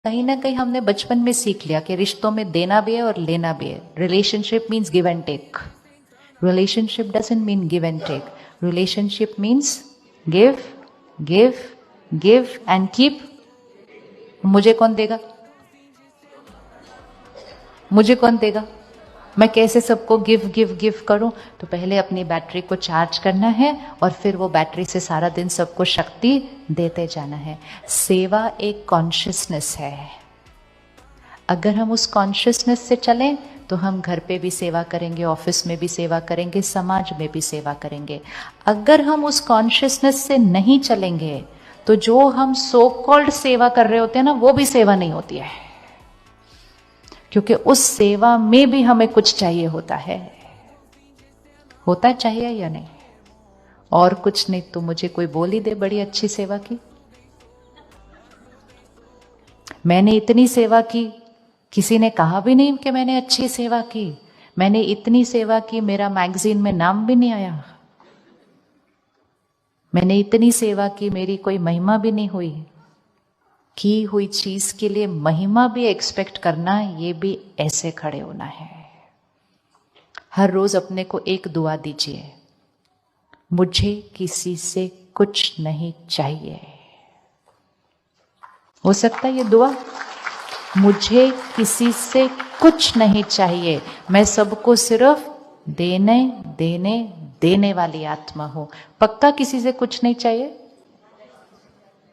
कहीं ना कहीं हमने बचपन में सीख लिया कि रिश्तों में देना भी है और लेना भी है. Relationship means give and take. Relationship doesn't mean give and take. Relationship means give, give, give and keep. मुझे कौन देगा? मुझे कौन देगा? मैं कैसे सबको गिव गिव गिव करूं? तो पहले अपनी बैटरी को चार्ज करना है और फिर वो बैटरी से सारा दिन सबको शक्ति देते जाना है. सेवा एक कॉन्शियसनेस है. अगर हम उस कॉन्शियसनेस से चलें तो हम घर पे भी सेवा करेंगे, ऑफिस में भी सेवा करेंगे, समाज में भी सेवा करेंगे. अगर हम उस कॉन्शियसनेस से नहीं चलेंगे तो जो हम सो कॉल्ड सेवा कर रहे होते हैं ना, वो भी सेवा नहीं होती है, क्योंकि उस सेवा में भी हमें कुछ चाहिए होता है. होता चाहिए या नहीं? और कुछ नहीं तो मुझे कोई बोल ही दे बड़ी अच्छी सेवा की. मैंने इतनी सेवा की, किसी ने कहा भी नहीं कि मैंने अच्छी सेवा की. मैंने इतनी सेवा की, मेरा मैगजीन में नाम भी नहीं आया. मैंने इतनी सेवा की, मेरी कोई महिमा भी नहीं हुई. की हुई चीज के लिए महिमा भी एक्सपेक्ट करना, ये भी ऐसे खड़े होना है. हर रोज अपने को एक दुआ दीजिए, मुझे किसी से कुछ नहीं चाहिए. हो सकता है ये दुआ, मुझे किसी से कुछ नहीं चाहिए, मैं सबको सिर्फ देने देने देने वाली आत्मा हूं. पक्का किसी से कुछ नहीं चाहिए?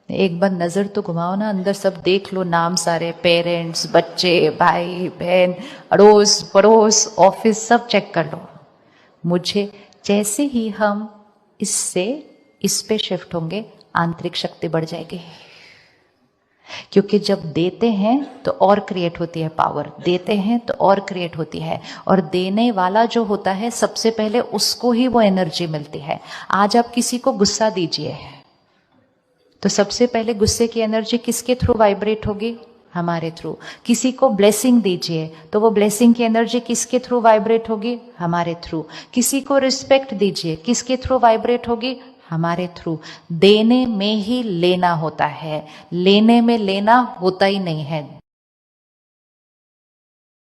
एक बार नजर तो घुमाओ ना, अंदर सब देख लो, नाम सारे, पेरेंट्स, बच्चे, भाई बहन, अड़ोस पड़ोस, ऑफिस, सब चेक कर लो. मुझे जैसे ही हम इससे इस पे शिफ्ट होंगे, आंतरिक शक्ति बढ़ जाएगी. क्योंकि जब देते हैं तो और क्रिएट होती है पावर, देते हैं तो और क्रिएट होती है. और देने वाला जो होता है, सबसे पहले उसको ही वो एनर्जी मिलती है. आज आप किसी को गुस्सा दीजिए तो सबसे पहले गुस्से की एनर्जी किसके थ्रू वाइब्रेट होगी? हमारे थ्रू. किसी को ब्लेसिंग दीजिए तो वो ब्लेसिंग की एनर्जी किसके थ्रू वाइब्रेट होगी? हमारे थ्रू. किसी को रिस्पेक्ट दीजिए, किसके थ्रू वाइब्रेट होगी? हमारे थ्रू. देने में ही लेना होता है, लेने में लेना होता ही नहीं है.